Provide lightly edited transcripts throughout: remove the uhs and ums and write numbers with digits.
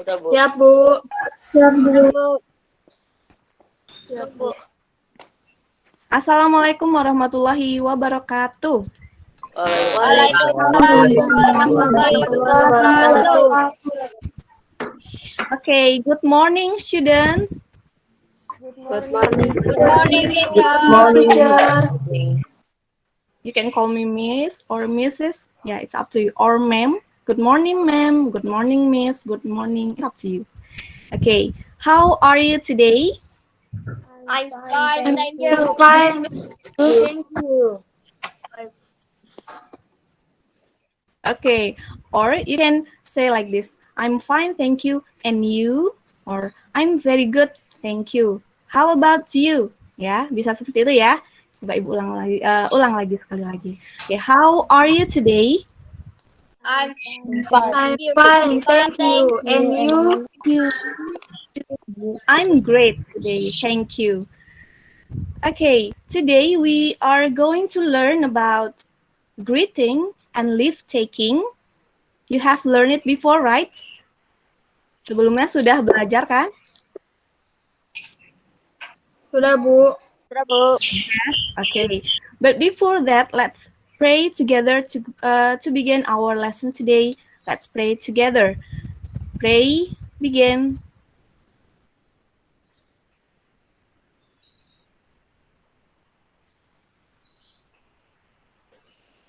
Udah, Bu. Siap, Bu. Siap, Bu. Siap, Bu. Assalamualaikum warahmatullahi wabarakatuh. Waalaikumsalam warahmatullahi wabarakatuh. Okay, good morning, students. Good morning. Good morning, Teacher. You can call me Miss or Mrs. Yeah, it's up to you. Or Ma'am. Good morning, Ma'am. Good morning, Miss. Good morning. It's up to you. Okay, how are you today? I'm fine, thank you. Fine. Thank you. Okay, or you can say like this. I'm fine, thank you. And you? Or I'm very good, thank you. How about you? Ya, bisa seperti itu ya. Coba Ibu ulang lagi sekali lagi. Okay, how are you today? I'm I'm fine, thank you. And you? I'm great today, thank you. Okay, today we are going to learn about greeting and leave taking. You have learned it before, right? Sebelumnya sudah belajar kan? Sudah, Bu. Yes. Okay. But before that, let's pray together to begin our lesson today. Let's pray together. Pray, begin.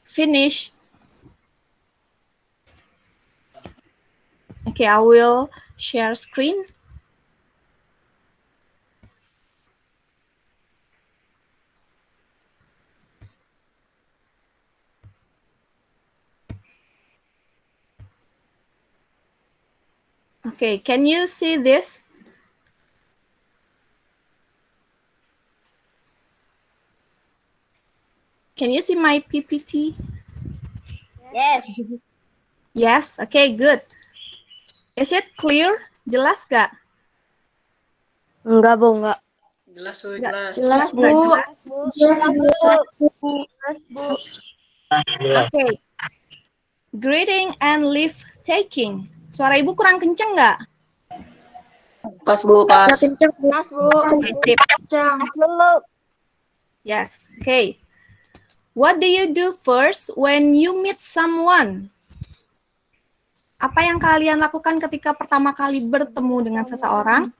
Finish. Okay, I will share screen. Okay, can you see this? Can you see my PPT? Yes. Yes, okay, good. Is it clear? Jelas gak? Enggak, Bu, enggak. Jelas, Bu, jelas. Jelas, Bu. Jelas, Bu. Okay. Greeting and leave taking. Suara Ibu kurang kenceng nggak? Pas, Bu, pas. Kenceng, Mas, Bu. Okay, sip. Kenceng. Yes, okay. What do you do first when you meet someone? Apa yang kalian lakukan ketika pertama kali bertemu dengan seseorang?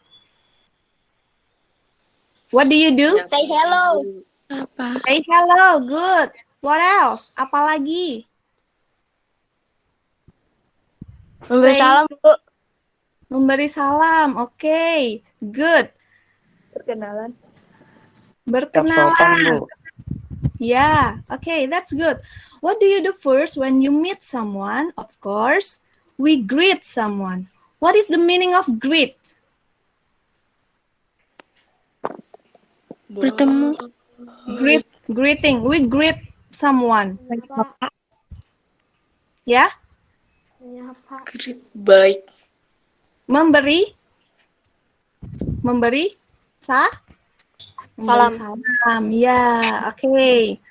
What do you do? Say hello. Say hello, good. What else? Apalagi? Memberi salam, Bu. Memberi salam, okay, good. Perkenalan. Berkenalan. Yeah, okay, that's good. What do you do first when you meet someone? Of course, we greet someone. What is the meaning of greet? Bertemu. Greeting. We greet someone. Ya? Baik. Memberi Salam. salam. Ya, oke.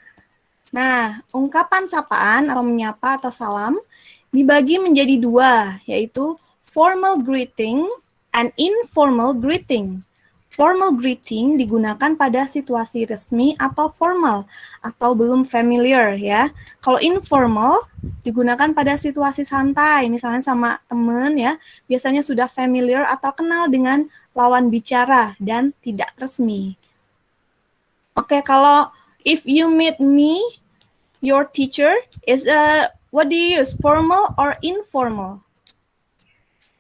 Nah, ungkapan sapaan atau menyapa atau salam dibagi menjadi dua, yaitu formal greeting and informal greeting. Formal greeting digunakan pada situasi resmi atau formal atau belum familiar ya. Kalau informal digunakan pada situasi santai, misalnya sama teman ya, biasanya sudah familiar atau kenal dengan lawan bicara dan tidak resmi. Oke, kalau if you meet me, your teacher is what do you use? Formal or informal?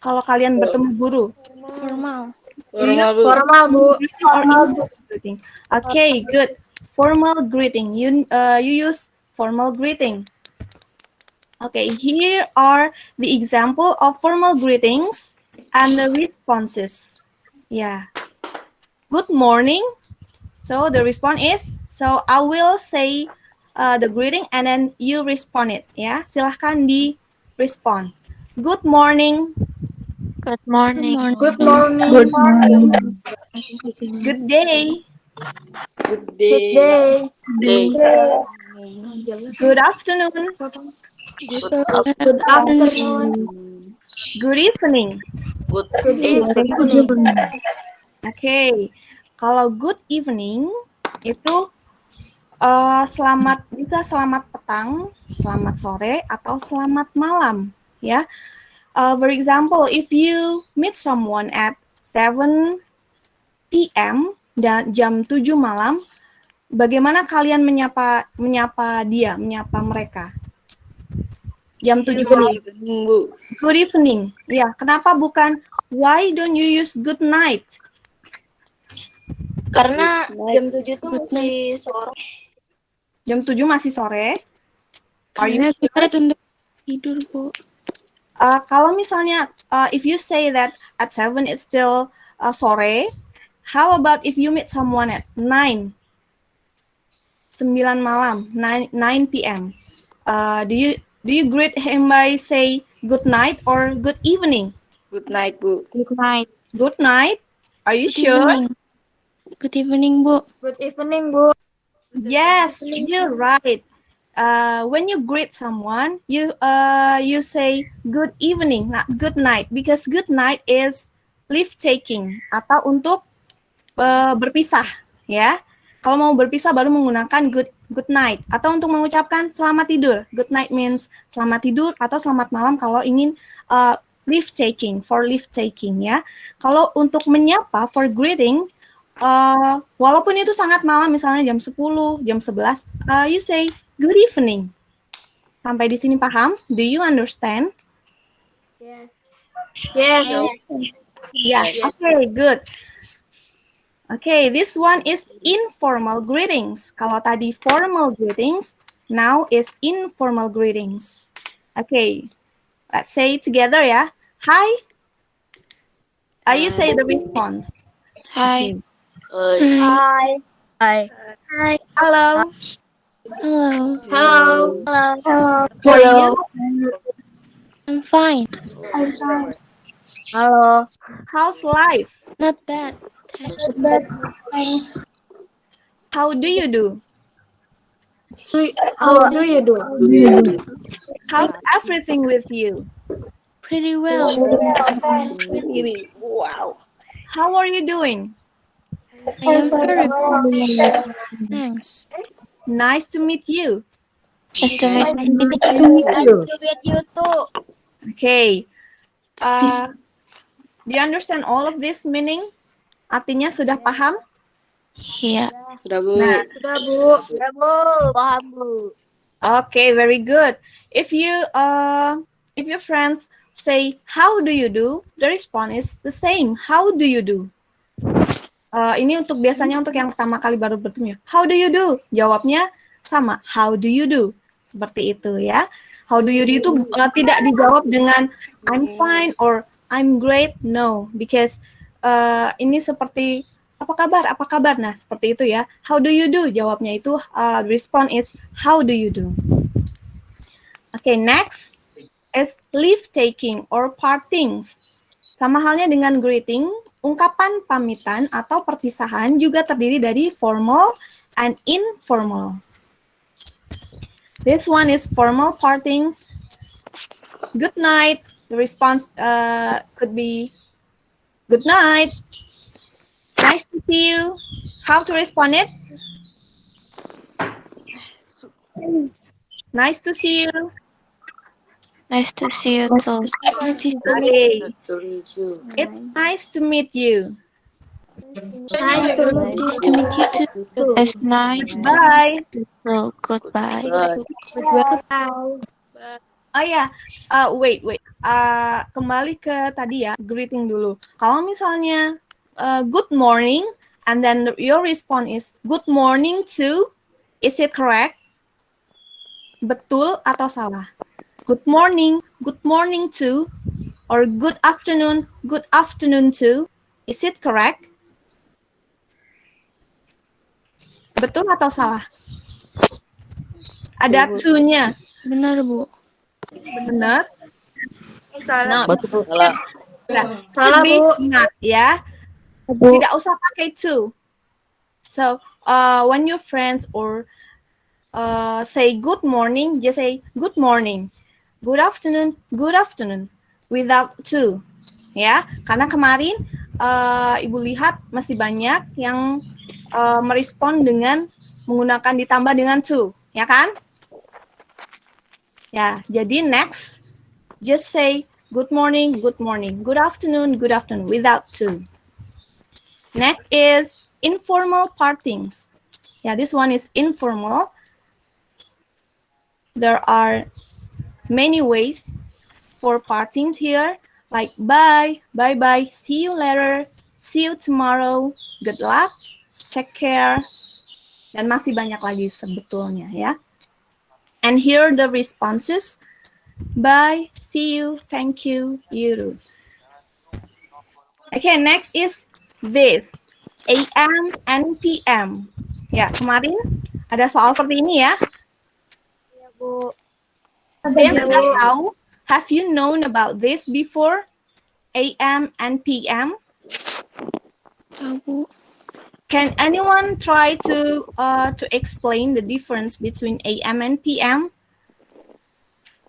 Kalau kalian bertemu guru? Formal. Formal, Bu. Formal, Bu. Or informal greeting. Okay, good. Formal greeting. You use formal greeting. Okay, here are the example of formal greetings and the responses. Yeah. Good morning. So the response is, so I will say the greeting and then you respond it. Ya, silahkan di respond. Good morning. Good morning. Good morning. Good morning. Good day. Good Good day. day. Good afternoon. Good afternoon. Good evening. Good. Good evening. Oke, kalau good evening itu bisa selamat petang, selamat sore, atau selamat malam, ya. For example, if you meet someone at 7 p.m. dan jam 7 malam, bagaimana kalian menyapa mereka? Jam 7 Good malam. evening, Bu. Good evening. Ya, kenapa bukan why don't you use good night? Karena jam 7 tuh masih sore. Jam 7 masih sore. Karena kita tunda tidur, Bu. Kalau misalnya if you say that at 7 it's still sore, how about if you meet someone at 9 malam, 9 p.m. Do you greet him by say good night or good evening? Good night, Bu. Good night. Good night. Are you Good sure? evening. Good evening, Bu. Good evening, Bu. Yes, you're right. When you greet someone, you say good evening, not good night, because good night is leave taking atau untuk berpisah, ya. Kalau mau berpisah baru menggunakan good night atau untuk mengucapkan selamat tidur. Good night means selamat tidur atau selamat malam kalau ingin leave taking, for leave taking, ya. Kalau untuk menyapa for greeting, walaupun itu sangat malam, misalnya jam 10, jam 11, you say good evening. Sampai di sini paham? Do you understand? Yes. Yeah, okay, good. Okay, this one is informal greetings. Kalau tadi formal greetings, now is informal greetings. Okay, let's say it together ya. Hi. You say the response. Hi. Hi. Hi. Hello. Hello. Hello. Hello. I'm fine. Hello. How's life? Not bad. Thanks. How do you do? How do you do? How's everything with you? Pretty well. Wow. How are you doing? I am very well. Thanks. Nice to meet you. Nice to meet you. Nice to meet you too. Okay. Do you understand all of this meaning? Artinya sudah paham? Iya. Sudah, Bu. Nah, Sudah, Bu. Paham, Bu. okay, very good. If your friends say how do you do, the response is the same. How do you do? Ini biasanya untuk yang pertama kali baru bertemu. How do you do? Jawabnya sama. How do you do? Seperti itu ya. How do you do itu tidak dijawab dengan I'm fine or I'm great. No, because ini seperti apa kabar? Nah, seperti itu ya. How do you do? Jawabnya itu response is how do you do? Okay, next is leave taking or partings. Sama halnya dengan greeting, ungkapan pamitan atau perpisahan juga terdiri dari formal and informal. This one is formal parting. Good night. The response could be good night. Nice to see you. How to respond it? Nice to see you. Nice to see you too. Okay. To reach you. It's nice to meet you. Nice to meet Nice to meet you too. It's nice. Bye. So goodbye. Bye. Oh ya, wait. Kembali ke tadi ya, greeting dulu. Kalau misalnya good morning, and then your response is good morning too, is it correct? Betul atau salah? Good morning too, or good afternoon too, is it correct? Betul atau salah? Ada to-nya. Benar, Bu. Benar? Salah. Betul. Salah. Salah, Should be Bu. not, ya. Tidak usah pakai to. So, when your friends or say good morning, just say good morning. Good afternoon, without to. ya, karena kemarin Ibu lihat masih banyak yang merespon dengan menggunakan ditambah dengan to, ya kan? Ya, jadi next, just say good morning, good afternoon, without to. Next is informal partings. Yeah, this one is informal. There are many ways for partings here, like bye, bye-bye, see you later, see you tomorrow, good luck, take care, dan masih banyak lagi sebetulnya ya. And here are the responses. Bye, see you, thank you, you. Okay, next is this, AM and PM. Ya, kemarin ada soal seperti ini ya. Iya, Bu. Ada yang tidak tahu? Have you known about this before? AM and PM? Tahu. Can anyone try to explain the difference between AM and PM?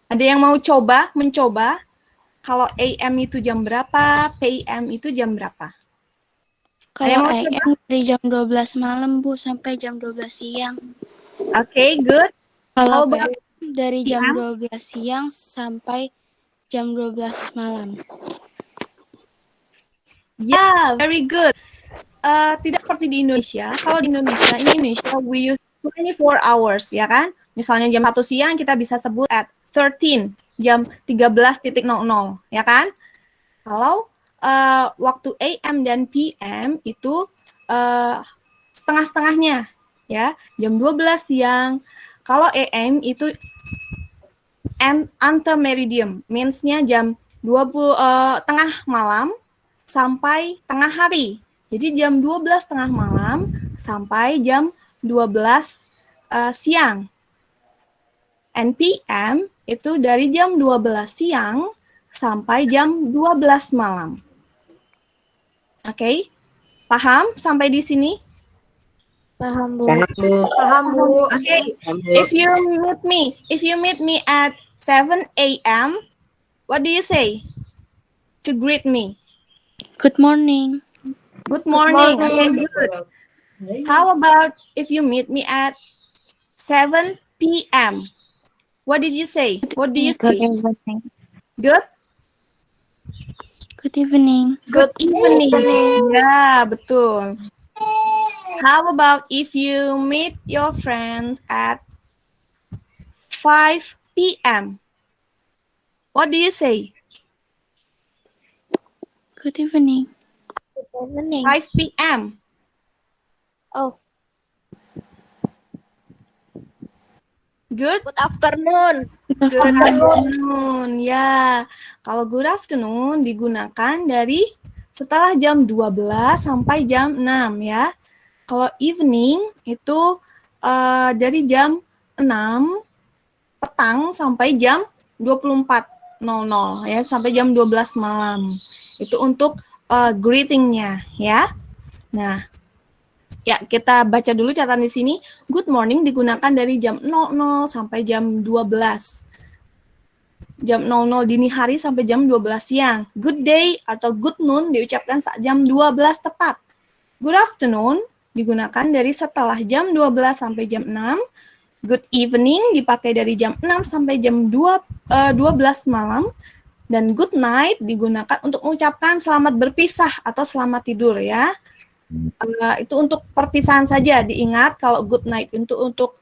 Ada yang mau mencoba? Kalau AM itu jam berapa, PM itu jam berapa? Kalau AM dari jam 12 malam, Bu, sampai jam 12 siang. Okay, good. Kalau How about PM dari jam PM? 12 siang sampai jam 12 malam. Yeah, very good. Tidak seperti di Indonesia. Kalau di Indonesia we use 24 hours, ya kan? Misalnya jam 1 siang kita bisa sebut at 13, jam 13.00, ya kan? Kalau waktu AM dan PM itu setengah-setengahnya, ya. Jam 12 siang. Kalau AM itu antemeridium, means-nya jam 20 tengah malam sampai tengah hari. Jadi jam 12 tengah malam sampai jam 12 siang. And PM itu dari jam 12 siang sampai jam 12 malam. Oke? Paham sampai di sini? Paham, Bu. Paham, Bu. Okay. If you meet me at 7 a.m., what do you say to greet me? Good morning. Good morning. Okay, good. How about if you meet me at 7 p.m.? What did you say? What do you say? Good? Good evening. Good evening. Ya, betul. How about if you meet your friends at 5 p.m.? What do you say? Good evening. 5 p.m. Oh, Good? good afternoon. Good afternoon. Ya, kalau good afternoon digunakan dari setelah jam 12 sampai jam 6 ya. Kalau evening itu dari jam 6 petang sampai jam 24.00 ya, sampai jam 12 malam. Itu untuk greeting-nya ya. Nah, ya kita baca dulu catatan di sini. Good morning digunakan dari jam 00 sampai jam 12. Jam 00 dini hari sampai jam 12 siang. Good day atau good noon diucapkan saat jam 12 tepat. Good afternoon digunakan dari setelah jam 12 sampai jam 6. Good evening dipakai dari jam 6 sampai jam 12 malam. Dan good night digunakan untuk mengucapkan selamat berpisah atau selamat tidur ya. Itu untuk perpisahan saja, diingat kalau good night untuk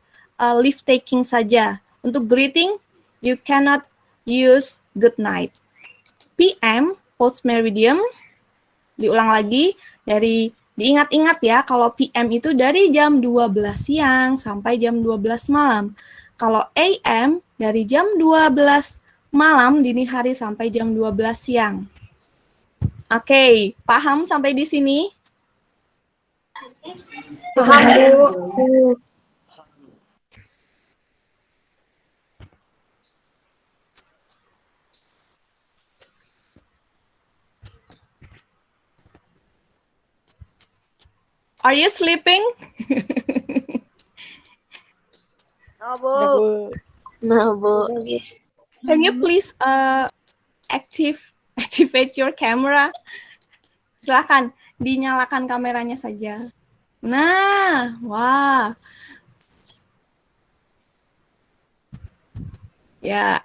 leave taking saja. Untuk greeting, you cannot use good night. PM, post meridium, diulang lagi, diingat-ingat ya, kalau PM itu dari jam 12 siang sampai jam 12 malam. Kalau AM dari jam 12 malam dini hari sampai jam 12 siang. Oke, paham sampai di sini? Paham, Bu. Are you sleeping? No, Bu. No, Bu. Can you please active activate your camera. Silahkan dinyalakan kameranya saja. Nah, wah. Ya.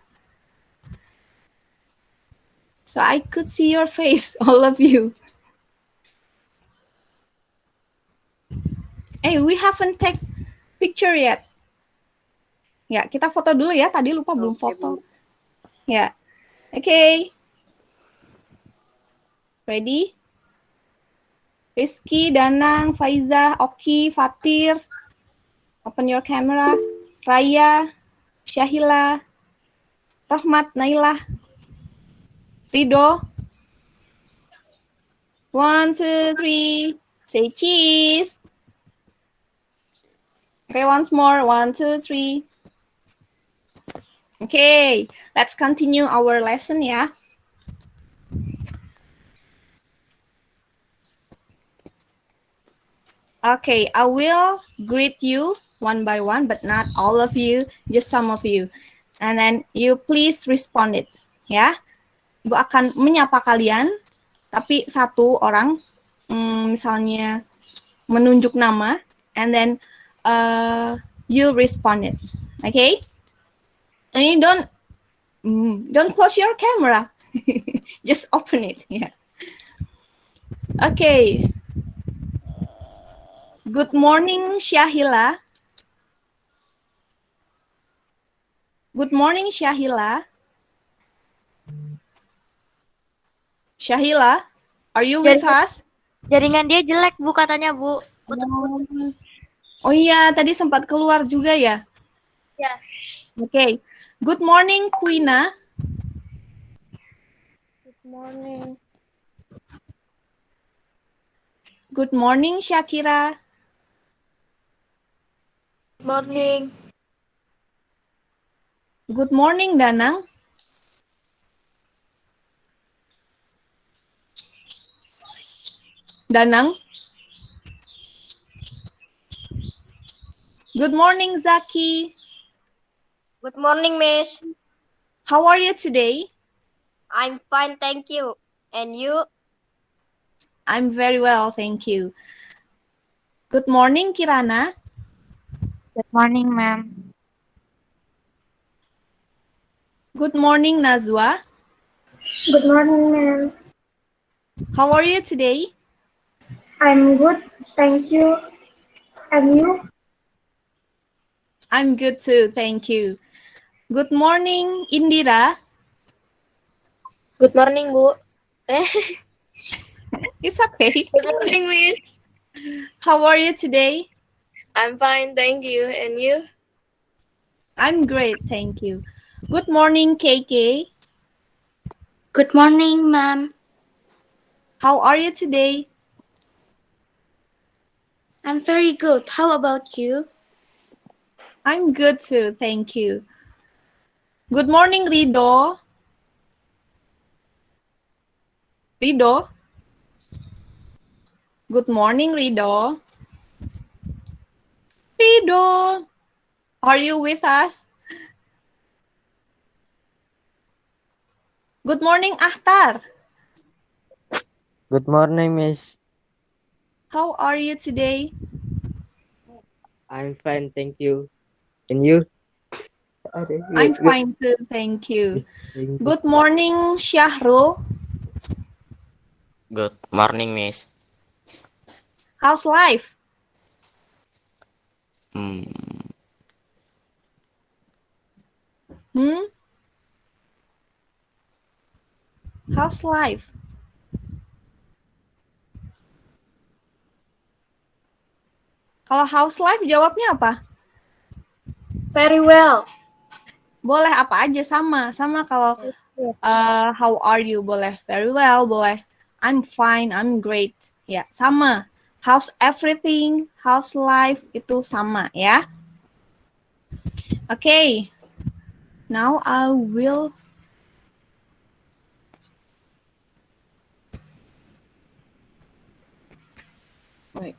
So I could see your face, all of you. Hey, we haven't take picture yet. Ya, kita foto dulu ya. Tadi lupa belum Oke, foto. Bu. Ya. Oke. Ready? Rizky, Danang, Faiza, Oki, Fatir. Open your camera. Raya, Syahila, Rahmat, Nailah, Rido. 1, 2, 3. Say cheese. Okay, once more. 1, 2, 3. Okay, let's continue our lesson ya. Okay, I will greet you one by one, but not all of you, just some of you. And then you please respond it, ya. Ibu akan menyapa kalian, tapi satu orang, misalnya menunjuk nama, and then you respond it, okay? And you don't close your camera, just open it, ya. Okay. Good morning, Syahila. Good morning, Syahila. Syahila, are you with us? Jaringan dia jelek, Bu, katanya, Bu. Putus-putus. Oh iya, tadi sempat keluar juga ya? Ya. Okay. Good morning, Quina. Good morning. Good morning, Shakira. Morning. Good morning, Danang. Danang. Good morning, Zaki. Good morning, Miss. How are you today? I'm fine, thank you. And you? I'm very well, thank you. Good morning, Kirana. Good morning, ma'am. Good morning, Nazwa. Good morning, ma'am. How are you today? I'm good, thank you. And you? I'm good too, thank you. Good morning, Indira. Good morning, Bu. It's okay. Good morning, Miss. How are you today? I'm fine, thank you. And you? I'm great, thank you. Good morning, KK. Good morning, ma'am. How are you today? I'm very good. How about you? I'm good too, thank you. Good morning, Rido. Rido? Good morning, Rido. Rido, are you with us? Good morning, Ahtar. Good morning, Miss. How are you today? I'm fine, thank you. And you? I'm fine too, thank you. Good morning, Syahrul. Good morning, Miss. How's life? How's life? Kalau how's life jawabnya apa? Very well. Boleh apa aja, sama kalau how are you boleh, very well boleh, I'm fine, I'm great, ya sama. How's everything, how's life itu sama ya. Okay, now I will wait.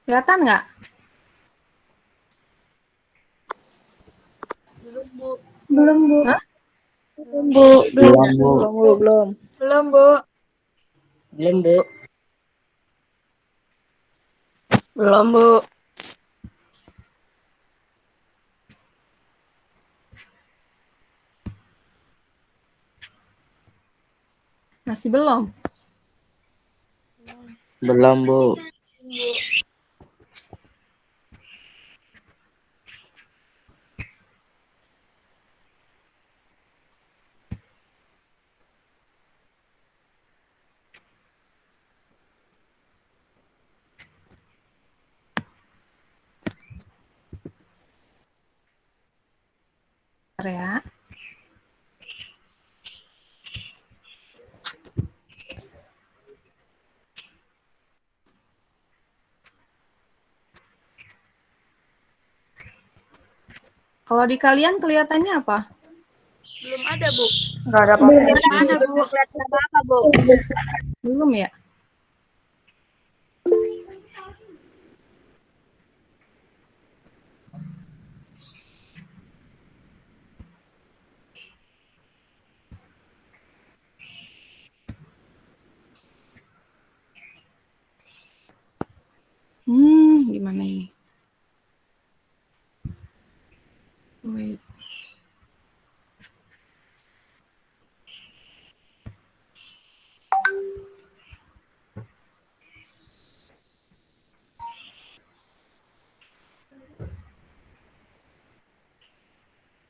Kelihatan nggak? Belum, Bu. Hah? Belum, Bu. Belum, Bu. Belum, Bu. Belum, Bu. Belum, Bu. Masih belum? Belum, Bu. Ya. Kalau di kalian kelihatannya apa? Belum ada, Bu. Nggak ada apa-apa. Mana Bu? Kelihatan apa-apa Bu? Belum ya? Gimana ini? Wait.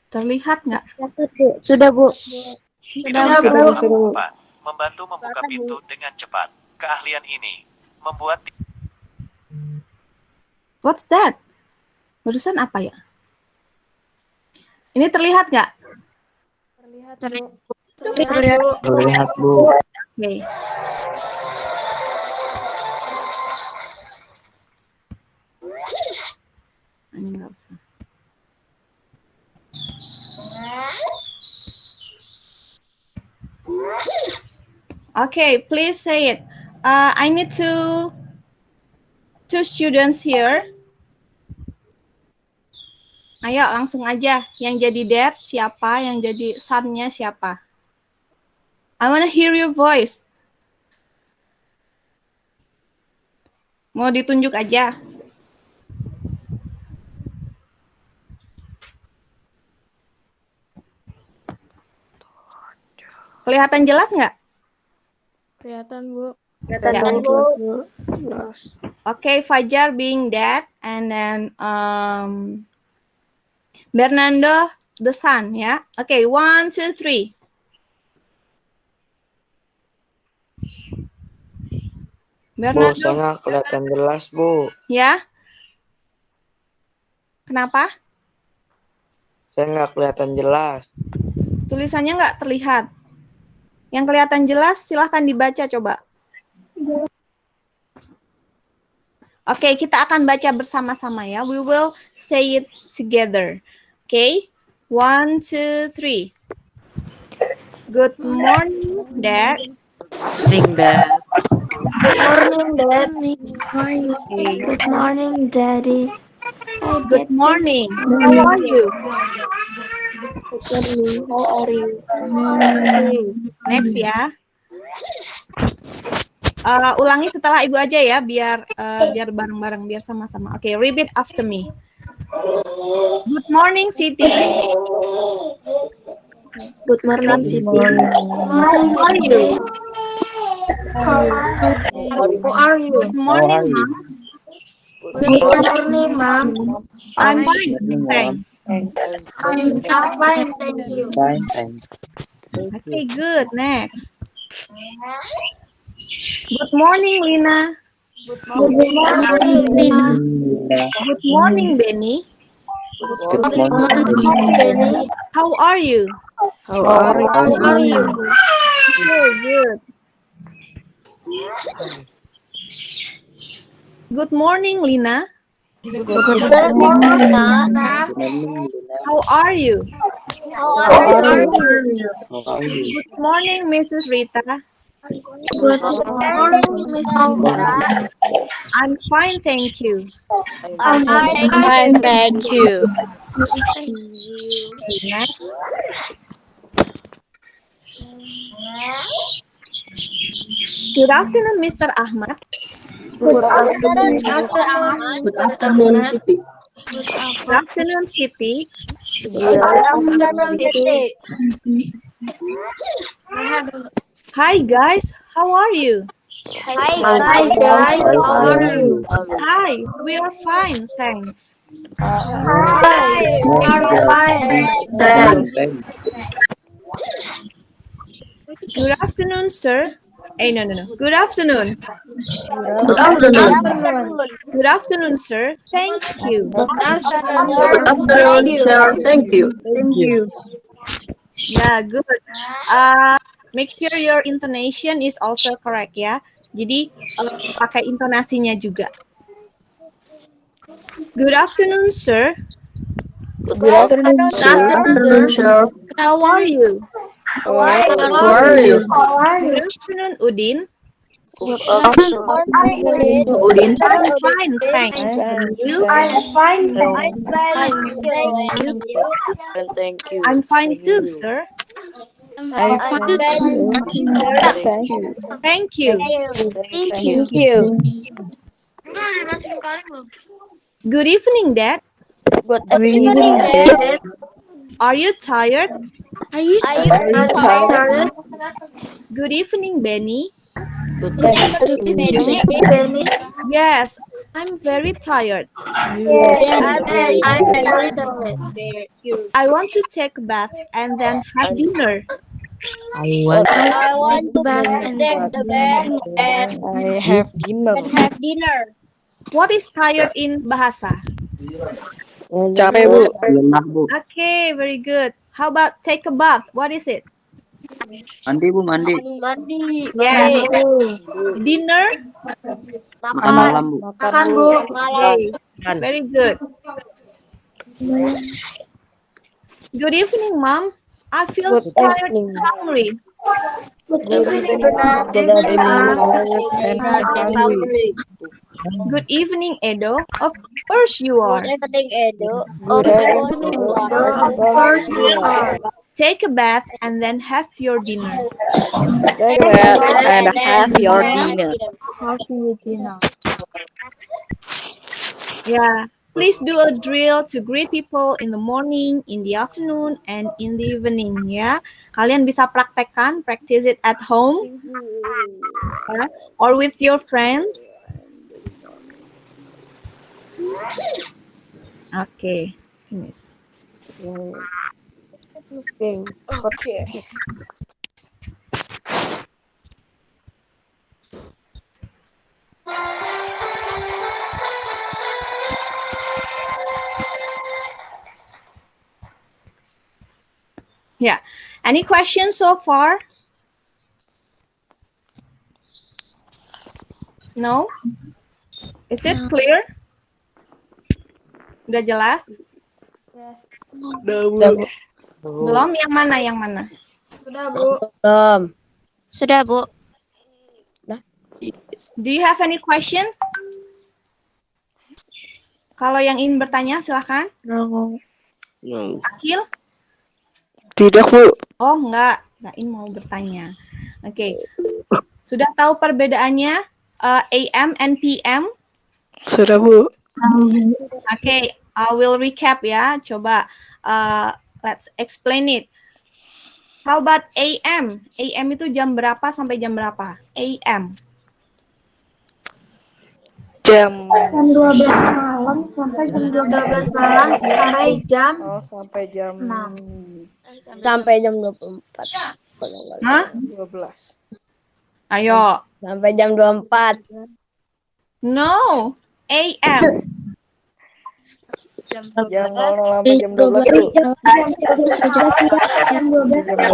Terlihat nggak? Sudah, Bu. Tidak Bu. cepat membantu membuka pintu dengan cepat. Keahlian ini membuat What's that? Barusan apa ya? Ini terlihat nggak? Terlihat, Bu. Oke. Ini nggak usah. Okay, please say it. I need two students here. Ayo langsung aja. Yang jadi dad siapa? Yang jadi son-nya siapa? I wanna hear your voice. Mau ditunjuk aja. Kelihatan jelas nggak? Kelihatan, Bu. Kelihatan, Bu. Okay, Fajar being dad, and then Bernardo the son, ya. Okay, 1, 2, 3. Bu, Bernardo, saya nggak kelihatan jelas, Bu. ya. Kenapa? Saya nggak kelihatan jelas. Tulisannya nggak terlihat. Yang kelihatan jelas, silahkan dibaca coba. Oke, kita akan baca bersama-sama ya. We will say it together. Okay, 1, 2, 3. Good morning, Dad. Morning, Dad. Morning, Dad. Okay. Good morning, Daddy. Good morning. How are you? How are you? Okay. Next ya. Ulangi setelah Ibu aja ya, biar bareng-bareng, biar sama-sama. Oke, repeat after me. Good morning, Siti. Good morning, Siti. Morning, How are you? How are you? Good morning, Mom. Good morning, Mom. I'm fine, thanks. I'm fine, thank you. Fine, thanks. Okay, good. Next. Good morning, Lina. Good morning, Good morning, Benny. Good morning. Benny. How are you? How are you? Okay, good. Good morning, Lina. Good morning, Nana. How are you? How are you? How are you? Good morning, Mrs. Rita. Good morning, Miss Aura. I'm fine, thank you. I'm Fine, thank you. Next. Good afternoon, Mr. Ahmad. Good afternoon, Good afternoon, Siti. Good afternoon, Siti. Hi, guys. How are you? Hi guys, how are you? Hi, we are fine, thanks. Hi, we are fine. Thanks. Good afternoon, sir. No. Good afternoon. Good afternoon. Good afternoon, sir. Thank you. Good afternoon, sir. Thank you. Yeah, good. Make sure your intonation is also correct ya. Jadi pakai intonasinya juga. Good afternoon, sir. Good afternoon, sir. Good afternoon, sir. How are you? How are you? Good afternoon, Udin. Good afternoon. Udin. I'm fine, thanks. And you? Fine, Thank you. I'm fine too, sir. I'm fine. Thank you. Thank you. Thank you. Good evening, Dad. Good evening, Dad. Are you tired? Are you Tired? Good evening, Benny. Good evening. Yes, I'm very tired. I'm very tired. I want to take a bath and then have dinner. I want I want to bath take the bed and I have dinner. have dinner. What is tired in bahasa? Capek, Bu. Lelah, Bu. Okay, very good. How about take a bath? What is it? Mandi, Bu, mandi. Mandi. Yeah. Dinner? Makan malam, Bu. Makan, Bu. Okay, very good. Good evening, Mom. I feel tired and hungry. Good evening, Good evening, Edo. Of course you are. Good evening, Edo. Of course you are. Take a bath and then have your dinner. Take a bath and have your dinner. Yeah. Please do a drill to greet people in the morning, in the afternoon, and in the evening. Ya, kalian bisa praktekkan, practice it at home, or with your friends. Okay. Okay. Yeah. Any questions so far? No? Is it clear? Udah jelas? Belum? Yang mana? Yang mana? Sudah, Bu. Sudah, Bu. Do you have any question? Kalau yang ingin bertanya, silakan. Akil? Tidak, Bu. Oh, enggak. Kirain mau bertanya. Oke. Sudah tahu perbedaannya AM and PM? Sudah, Bu. Oke, I will recap ya. Coba let's explain it. How about AM? AM itu jam berapa sampai jam berapa? AM. Jam Jam 12 malam sampai jam 12 malam sampai jam sampai jam 6. Sampai jam 24. Hah? 12. Ayo. Sampai jam 24. No. AM. Jam 00 sampai jam 12, Bu.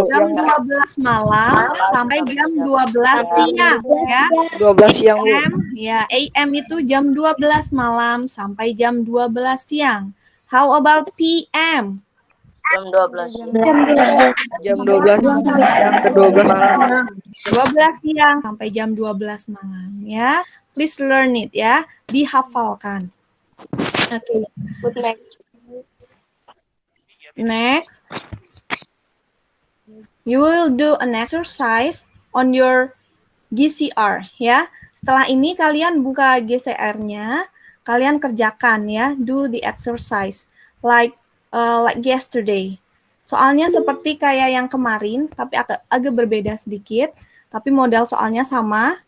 Jam 12 malam sampai jam 12 siang ya. 12 siang, Bu. AM, ya, AM itu jam 12 malam sampai jam 12 siang. How about PM? Jam 12. Jam 12 jam ke-12 malam. 12 siang sampai jam 12 malam ya. Please learn it ya. Dihafalkan. Oke. Next. You will do an exercise on your GCR ya. Setelah ini kalian buka GCR-nya, kalian kerjakan ya, do the exercise like yesterday. Soalnya seperti kayak yang kemarin, tapi agak berbeda sedikit, tapi model soalnya sama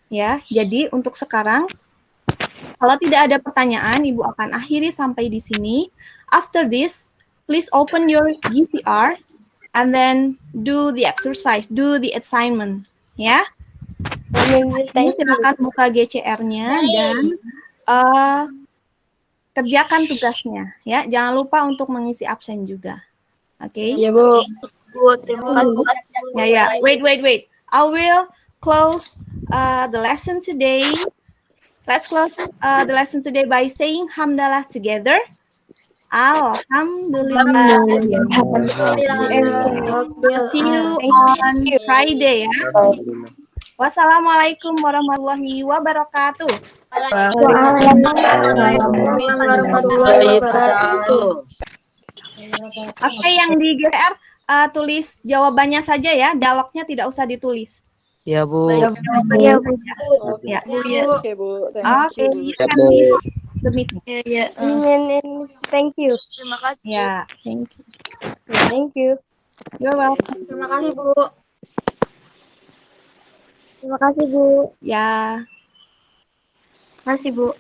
ya. Jadi untuk sekarang kalau tidak ada pertanyaan, Ibu akan akhiri sampai di sini. After this, please open your GCR and then do the exercise, do the assignment ya. Ini silakan buka GCR-nya dan kerjakan tugasnya ya. Jangan lupa untuk mengisi absen juga. Oke. Iya, Bu. Terima kasih. Ya. Wait. I will close the lesson today. Let's close the lesson today by saying hamdalah together. Alhamdulillah. See you on Friday ya. Wassalamualaikum warahmatullahi wabarakatuh. Oke, yang di GR tulis jawabannya saja ya, dialognya tidak usah ditulis. Ya, Bu. Ya. Oke, Bu. Oke, the meeting. Thank you. Terima kasih. Ya, thank you. Thank you. You're welcome. Terima kasih, Bu. Terima kasih, Bu. Ya. Terima kasih, Bu.